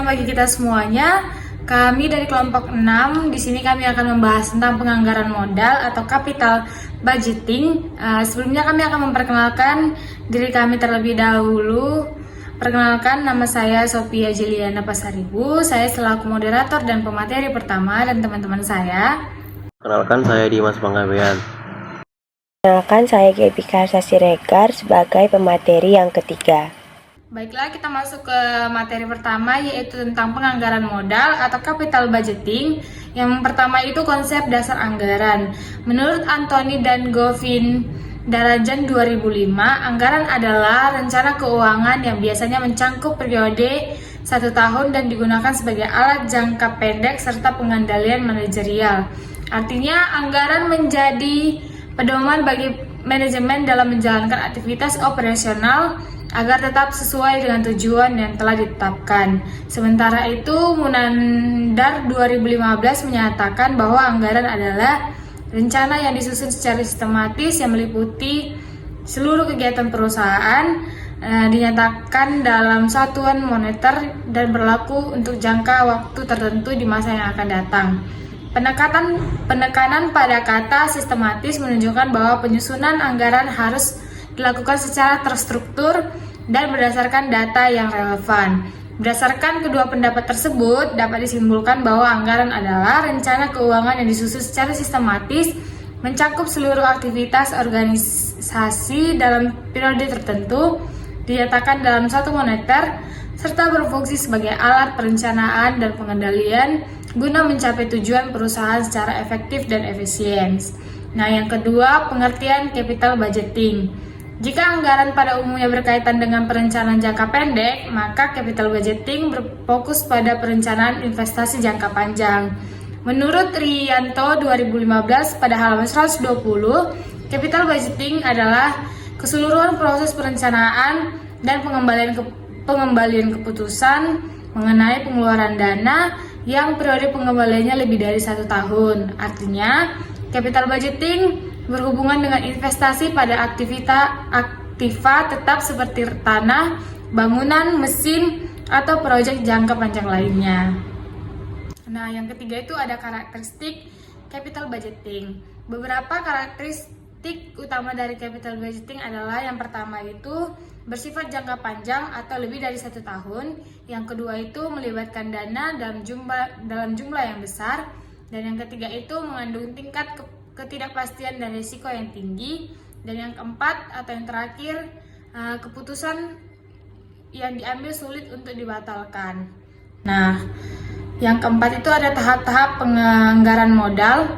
siang bagi kita semuanya. Kami dari kelompok 6, di sini kami akan membahas tentang penganggaran modal atau capital budgeting. Sebelumnya kami akan memperkenalkan diri kami terlebih dahulu. Perkenalkan, nama saya Sophia Juliana Pasaribu. Saya selaku moderator dan pemateri pertama dan teman-teman saya. Perkenalkan, saya Dimas Panggabean. Perkenalkan, saya Gebika Sasiregar sebagai pemateri yang ketiga. Baiklah, kita masuk ke materi pertama, yaitu tentang penganggaran modal atau capital budgeting. Yang pertama itu konsep dasar anggaran. Menurut Anthony dan Govin Darajan 2005, anggaran adalah rencana keuangan yang biasanya mencakup periode 1 tahun dan digunakan sebagai alat jangka pendek serta pengendalian manajerial. Artinya, anggaran menjadi pedoman bagi manajemen dalam menjalankan aktivitas operasional agar tetap sesuai dengan tujuan yang telah ditetapkan. Sementara itu, Munandar 2015 menyatakan bahwa anggaran adalah rencana yang disusun secara sistematis yang meliputi seluruh kegiatan perusahaan, dinyatakan dalam satuan moneter dan berlaku untuk jangka waktu tertentu di masa yang akan datang. Penekanan pada kata sistematis menunjukkan bahwa penyusunan anggaran harus dilakukan secara terstruktur dan berdasarkan data yang relevan. Berdasarkan kedua pendapat tersebut, dapat disimpulkan bahwa anggaran adalah rencana keuangan yang disusun secara sistematis, mencakup seluruh aktivitas organisasi dalam periode tertentu, dinyatakan dalam satu moneter, serta berfungsi sebagai alat perencanaan dan pengendalian guna mencapai tujuan perusahaan secara efektif dan efisien. Nah, yang kedua, pengertian capital budgeting. Jika anggaran pada umumnya berkaitan dengan perencanaan jangka pendek, maka capital budgeting berfokus pada perencanaan investasi jangka panjang. Menurut Rianto 2015 pada halaman 120, capital budgeting adalah keseluruhan proses perencanaan dan pengembalian keputusan mengenai pengeluaran dana yang periode pengembaliannya lebih dari 1 tahun. Artinya, capital budgeting berhubungan dengan investasi pada aktiva tetap seperti tanah, bangunan, mesin, atau proyek jangka panjang lainnya. Nah, yang ketiga itu ada karakteristik capital budgeting. Beberapa karakteristik utama dari capital budgeting adalah yang pertama itu bersifat jangka panjang atau lebih dari 1 tahun. Yang kedua itu melibatkan dana dalam jumlah yang besar. Dan yang ketiga itu mengandung tingkat ketidakpastian dan risiko yang tinggi. Dan yang keempat atau yang terakhir, keputusan yang diambil sulit untuk dibatalkan. Nah, yang keempat itu ada tahap-tahap penganggaran modal.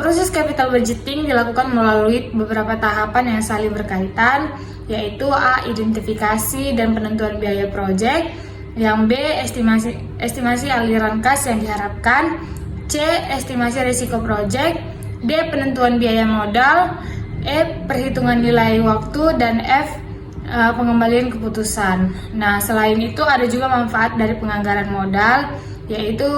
Proses capital budgeting dilakukan melalui beberapa tahapan yang saling berkaitan, yaitu A. Identifikasi dan penentuan biaya proyek. Yang B. Estimasi aliran kas yang diharapkan. C. Estimasi risiko proyek. D. Penentuan biaya modal. E. Perhitungan nilai waktu. Dan F. Pengembalian keputusan. Nah, selain itu ada juga manfaat dari penganggaran modal, yaitu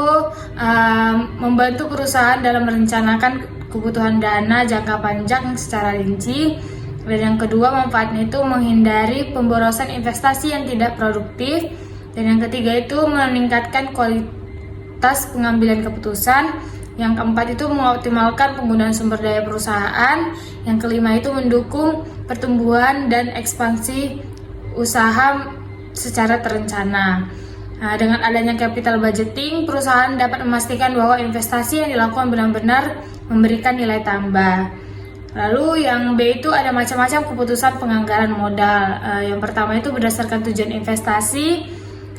membantu perusahaan dalam merencanakan kebutuhan dana jangka panjang secara rinci. Dan yang kedua, manfaatnya itu menghindari pemborosan investasi yang tidak produktif. Dan yang ketiga itu meningkatkan kualitas pengambilan keputusan. Yang keempat itu mengoptimalkan penggunaan sumber daya perusahaan. Yang kelima itu mendukung pertumbuhan dan ekspansi usaha secara terencana. Nah, dengan adanya capital budgeting, perusahaan dapat memastikan bahwa investasi yang dilakukan benar-benar memberikan nilai tambah. Lalu yang B itu ada macam-macam keputusan penganggaran modal. Yang pertama itu berdasarkan tujuan investasi.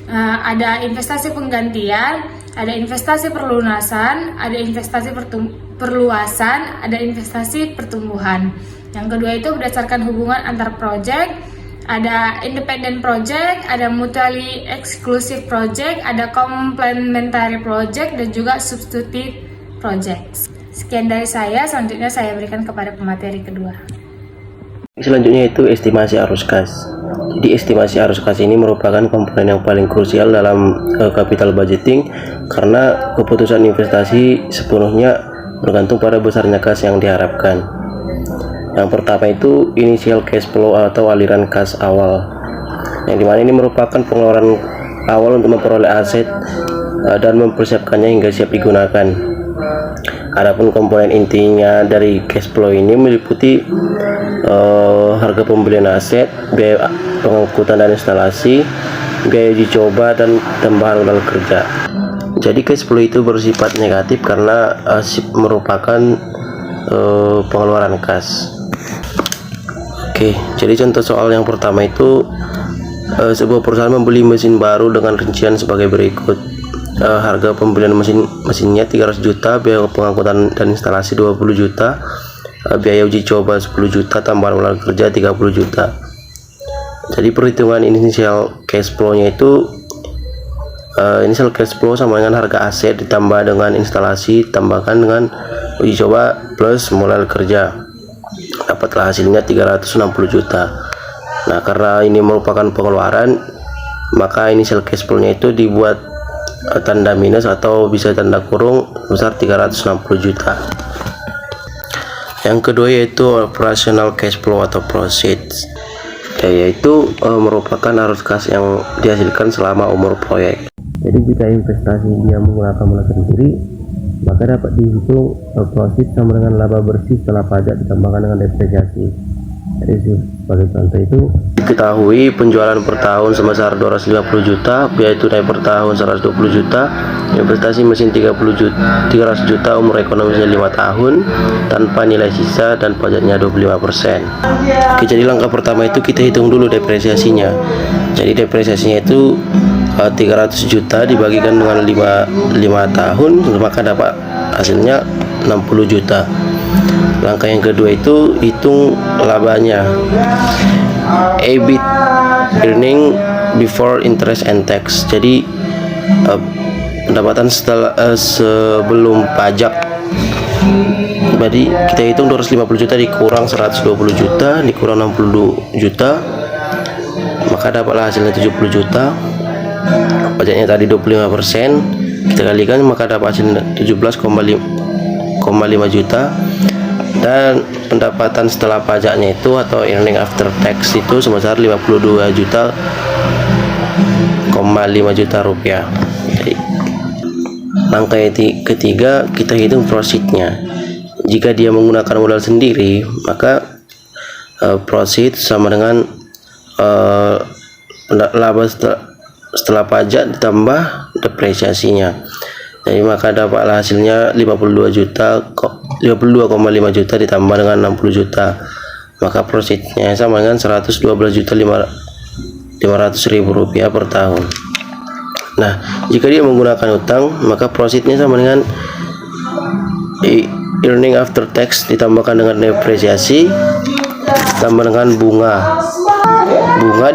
Ada investasi penggantian, ada investasi perlunasan, ada investasi perluasan, ada investasi pertumbuhan. Yang kedua itu berdasarkan hubungan antar project, ada independent project, ada mutually exclusive project, ada complementary project, dan juga substitute project. Sekian dari saya, selanjutnya saya berikan kepada pemateri kedua. Selanjutnya itu estimasi arus kas. Jadi estimasi arus kas ini merupakan komponen yang paling krusial dalam capital budgeting karena keputusan investasi sepenuhnya bergantung pada besarnya kas yang diharapkan. Yang pertama itu initial cash flow atau aliran kas awal, yang dimana ini merupakan pengeluaran awal untuk memperoleh aset dan mempersiapkannya hingga siap digunakan. Adapun komponen intinya dari cash flow ini meliputi harga pembelian aset, biaya pengangkutan dan instalasi, biaya uji coba, dan tambahan modal kerja. Jadi cash flow itu bersifat negatif karena merupakan pengeluaran kas. Oke, jadi contoh soal yang pertama itu sebuah perusahaan membeli mesin baru dengan rincian sebagai berikut. Harga pembelian mesinnya 300 juta, biaya pengangkutan dan instalasi 20 juta, biaya uji coba 10 juta, tambahan modal kerja 30 juta. Jadi perhitungan initial cash flow-nya itu initial cash flow sama dengan harga aset ditambah dengan instalasi tambahkan dengan uji coba plus modal kerja, dapatlah hasilnya 360 juta. Nah, karena ini merupakan pengeluaran, maka initial cash flow-nya itu dibuat tanda minus atau bisa tanda kurung besar 360 juta. Yang kedua yaitu operational cash flow atau proceeds, yaitu merupakan arus kas yang dihasilkan selama umur proyek. Jadi jika investasi dia menggunakan modal sendiri, maka dapat dihitung proceeds sama dengan laba bersih setelah pajak ditambahkan dengan depresiasi. Jadi sebagai contoh itu diketahui penjualan per tahun sebesar 250 juta, biaya tunai per tahun 120 juta, investasi mesin 300 juta, umur ekonomisnya 5 tahun tanpa nilai sisa dan pajaknya 25%. Oke, jadi langkah pertama itu kita hitung dulu depresiasinya. Jadi depresiasinya itu 300 juta dibagikan dengan 5 tahun, maka dapat hasilnya 60 juta. Langkah yang kedua itu hitung labanya, EBIT, earning before interest and tax. Jadi pendapatan sebelum pajak. Jadi kita hitung 250 juta dikurang 120 juta dikurang 60 juta, maka dapatlah hasilnya 70 juta. Pajaknya tadi 25%, kita kalikan maka dapat hasilnya 17,5 juta. Dan pendapatan setelah pajaknya itu atau earning after tax itu sebesar 52,5 juta rupiah. Jadi, langkah ketiga kita hitung profitnya. Jika dia menggunakan modal sendiri, maka profit sama dengan laba setelah pajak ditambah depresiasinya. Jadi maka dapatlah hasilnya 52,5 juta ditambah dengan 60 juta, maka profitnya sama dengan 112.500.000 rupiah per tahun. Nah, jika dia menggunakan utang, maka profitnya sama dengan earning after tax ditambahkan dengan depresiasi tambah dengan bunga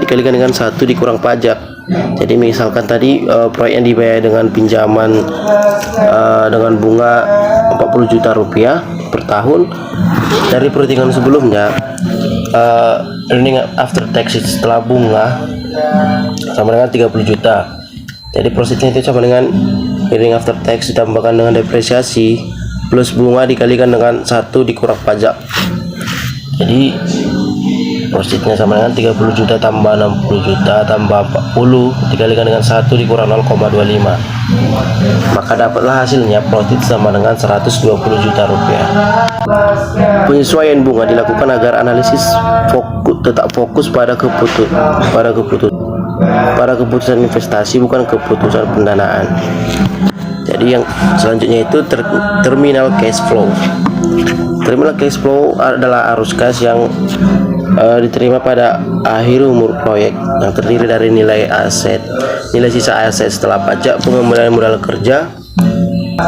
dikalikan dengan 1 dikurang pajak. Jadi misalkan tadi proyek yang dibayar dengan pinjaman dengan bunga 40 juta rupiah per tahun, dari perhitungan sebelumnya earning after tax setelah bunga sama dengan 30 juta. Jadi profitnya itu sama dengan earning after tax ditambahkan dengan depresiasi plus bunga dikalikan dengan 1 dikurang pajak. Jadi profitnya sama dengan 30 juta tambah 60 juta tambah 40 dikalikan dengan 1 dikurang 0,25, maka dapatlah hasilnya profit sama dengan 120 juta rupiah. Penyesuaian bunga dilakukan agar analisis tetap fokus pada keputusan investasi, bukan keputusan pendanaan. Jadi yang selanjutnya itu terminal cash flow. Terminal cash flow adalah arus kas yang diterima pada akhir umur proyek yang terdiri dari nilai aset, nilai sisa aset setelah pajak, pengembalian modal kerja.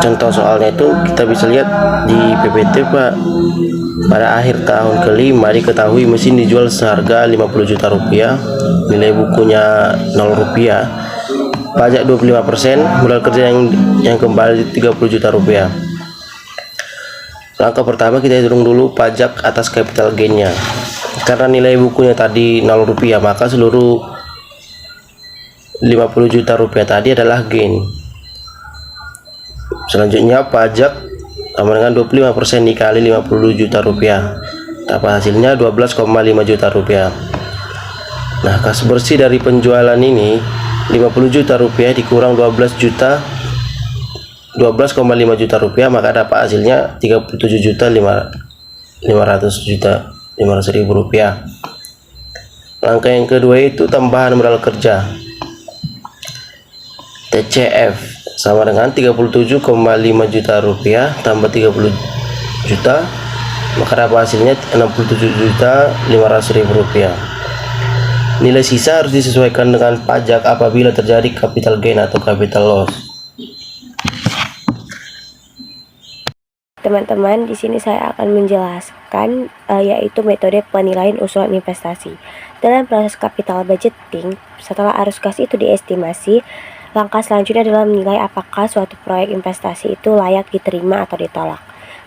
Contoh soalnya itu kita bisa lihat di PPT pada akhir tahun kelima diketahui mesin dijual seharga 50 juta rupiah, nilai bukunya 0 rupiah, pajak 25%, modal kerja yang kembali 30 juta rupiah. Langkah pertama kita hitung dulu pajak atas capital gain-nya. Karena nilai bukunya tadi 0 rupiah, maka seluruh 50 juta rupiah tadi adalah gain. Selanjutnya pajak sama dengan 25% dikali 50 juta rupiah, dapat hasilnya 12,5 juta rupiah. Nah, kas bersih dari penjualan ini 50 juta rupiah dikurang 12,5 juta rupiah, maka dapat hasilnya 37.500.000 rupiah. Langkah yang kedua itu tambahan modal kerja. TCF sama dengan 37,5 juta rupiah tambah 30 juta, maka dapat hasilnya 67.500.000 rupiah. Nilai sisa harus disesuaikan dengan pajak apabila terjadi capital gain atau capital loss. Teman-teman, di sini saya akan menjelaskan yaitu metode penilaian usulan investasi. Dalam proses capital budgeting, setelah arus kas itu diestimasi, langkah selanjutnya adalah menilai apakah suatu proyek investasi itu layak diterima atau ditolak.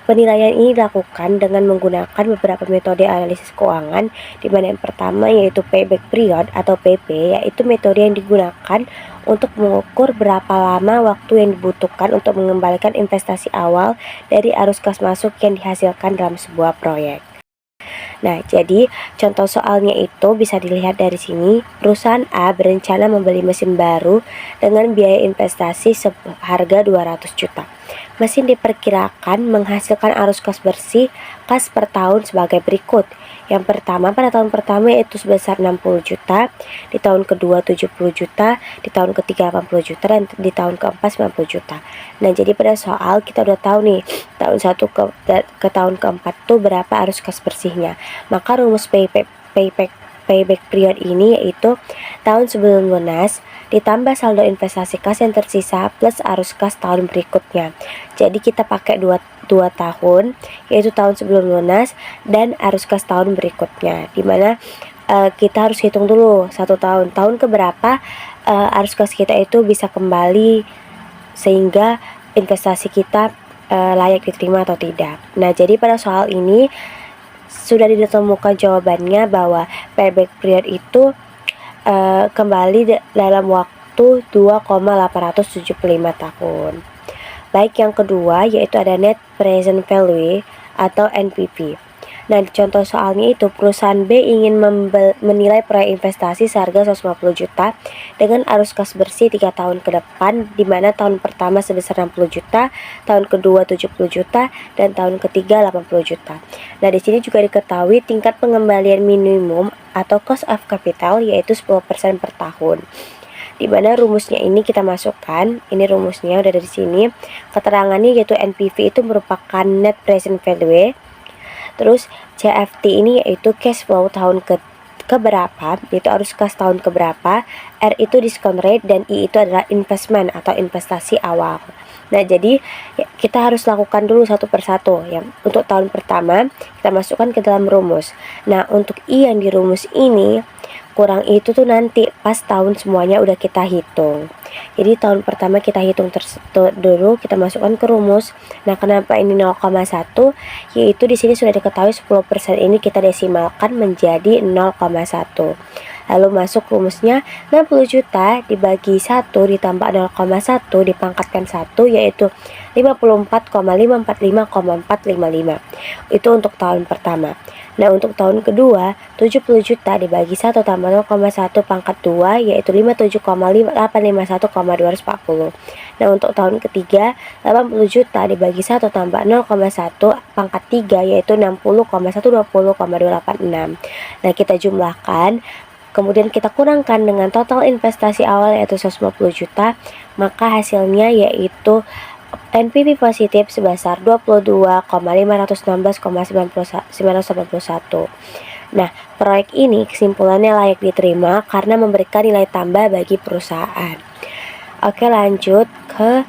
Penilaian ini dilakukan dengan menggunakan beberapa metode analisis keuangan, di mana yang pertama yaitu payback period atau PP, yaitu metode yang digunakan untuk mengukur berapa lama waktu yang dibutuhkan untuk mengembalikan investasi awal dari arus kas masuk yang dihasilkan dalam sebuah proyek. Nah, jadi contoh soalnya itu bisa dilihat dari sini. Perusahaan A berencana membeli mesin baru dengan biaya investasi seharga 200 juta. Mesin diperkirakan menghasilkan arus kas bersih kas per tahun sebagai berikut. Yang pertama, pada tahun pertama yaitu sebesar 60 juta, di tahun kedua 70 juta, di tahun ketiga 80 juta, dan di tahun keempat 90 juta. Nah, jadi pada soal kita udah tahu nih, tahun 1 ke tahun keempat tuh berapa arus kas bersihnya. Maka rumus payback period ini yaitu tahun sebelum lunas ditambah saldo investasi kas yang tersisa plus arus kas tahun berikutnya. Jadi kita pakai dua tahun, yaitu tahun sebelum lunas dan arus kas tahun berikutnya, dimana kita harus hitung dulu 1 tahun keberapa arus kas kita itu bisa kembali sehingga investasi kita layak diterima atau tidak. Nah, jadi pada soal ini sudah ditemukan jawabannya bahwa payback period itu kembali dalam waktu 2,875 tahun. Baik, yang kedua yaitu ada net present value atau NPV. Nah, di contoh soalnya itu perusahaan B ingin menilai proyek investasi seharga 150 juta dengan arus kas bersih 3 tahun ke depan, di mana tahun pertama sebesar 60 juta, tahun kedua 70 juta, dan tahun ketiga 80 juta. Nah, di sini juga diketahui tingkat pengembalian minimum atau cost of capital yaitu 10% per tahun. Di mana rumusnya ini kita masukkan, ini rumusnya udah dari sini. Keterangannya yaitu NPV itu merupakan net present value. Terus CFT ini yaitu cash flow tahun keberapa, yaitu arus kas tahun keberapa, R itu discount rate, dan I itu adalah investment atau investasi awal. Nah, jadi kita harus lakukan dulu satu persatu ya. Untuk tahun pertama kita masukkan ke dalam rumus. Nah, untuk I yang di rumus ini kurang itu tuh nanti pas tahun semuanya udah kita hitung. Jadi tahun pertama kita hitung dulu, kita masukkan ke rumus. Nah, kenapa ini 0,1? Yaitu di sini sudah diketahui 10% ini kita desimalkan menjadi 0,1. Lalu masuk rumusnya 60 juta dibagi 1 ditambah 0,1 dipangkatkan 1 yaitu 54,545,455. Itu untuk tahun pertama. Nah, untuk tahun kedua 70 juta dibagi 1 tambah 0,1 pangkat 2 yaitu 57,851,240. Nah, untuk tahun ketiga 80 juta dibagi 1 tambah 0,1 pangkat 3 yaitu 60,120,286. Nah, kita jumlahkan, kemudian kita kurangkan dengan total investasi awal yaitu 150 juta, maka hasilnya yaitu NPV positif sebesar 22,516,981. Nah, proyek ini kesimpulannya layak diterima karena memberikan nilai tambah bagi perusahaan. Oke, lanjut ke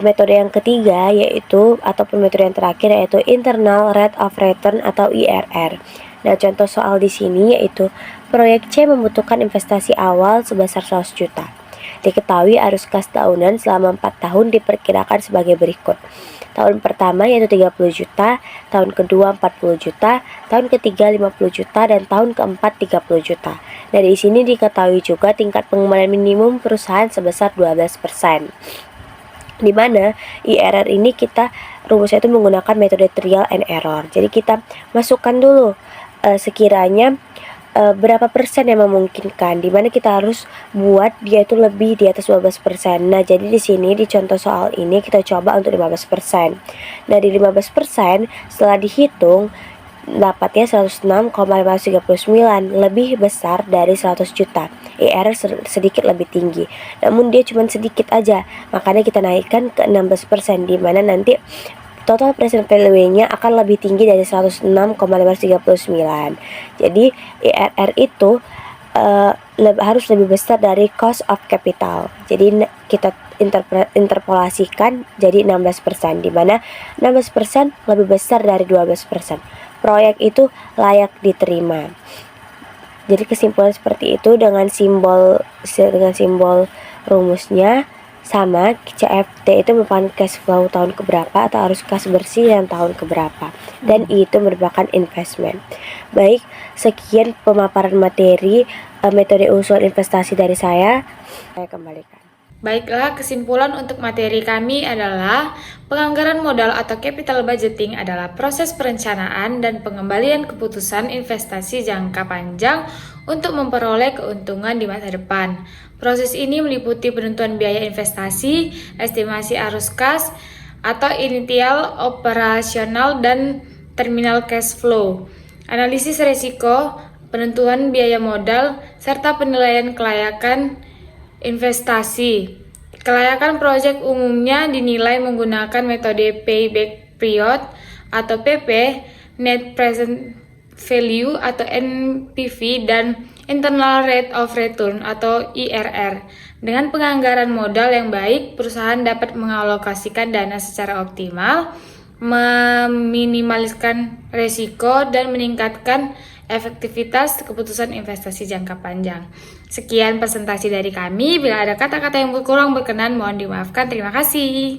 metode yang ketiga yaitu ataupun metode yang terakhir yaitu internal rate of return atau IRR. Nah, contoh soal di sini yaitu proyek C membutuhkan investasi awal sebesar 100 juta. Diketahui arus kas tahunan selama 4 tahun diperkirakan sebagai berikut. Tahun pertama yaitu 30 juta, tahun kedua 40 juta, tahun ketiga 50 juta, dan tahun keempat 30 juta. Nah, di sini diketahui juga tingkat pengembalian minimum perusahaan sebesar 12%. Di mana IRR ini kita rumusnya itu menggunakan metode trial and error. Jadi kita masukkan dulu sekiranya berapa persen yang memungkinkan, di mana kita harus buat dia itu lebih di atas 12%. Nah, jadi di sini di contoh soal ini kita coba untuk 15%. Nah, di 15% setelah dihitung dapatnya 106,539, lebih besar dari 100 juta. IR sedikit lebih tinggi. Namun dia cuma sedikit aja. Makanya kita naikkan ke 16%, di mana nanti total present value-nya akan lebih tinggi dari 106,539. Jadi IRR itu harus lebih besar dari cost of capital. Jadi kita interpolasikan jadi 16%, di mana 16% lebih besar dari 12%. Proyek itu layak diterima. Jadi kesimpulan seperti itu dengan simbol rumusnya sama. CFT itu merupakan cash flow tahun keberapa atau arus kas bersih yang tahun keberapa, dan itu merupakan investment. Baik, sekian pemaparan materi metode usul investasi dari saya kembalikan. Baiklah, kesimpulan untuk materi kami adalah penganggaran modal atau capital budgeting adalah proses perencanaan dan pengembalian keputusan investasi jangka panjang untuk memperoleh keuntungan di masa depan. Proses ini meliputi penentuan biaya investasi, estimasi arus kas atau initial operasional dan terminal cash flow, analisis risiko, penentuan biaya modal, serta penilaian kelayakan investasi. Kelayakan proyek umumnya dinilai menggunakan metode payback period atau PP, net present value atau NPV, dan internal rate of return atau IRR. Dengan penganggaran modal yang baik, perusahaan dapat mengalokasikan dana secara optimal, meminimaliskan risiko, dan meningkatkan efektivitas keputusan investasi jangka panjang. Sekian presentasi dari kami. Bila ada kata-kata yang kurang berkenan, mohon dimaafkan. Terima kasih.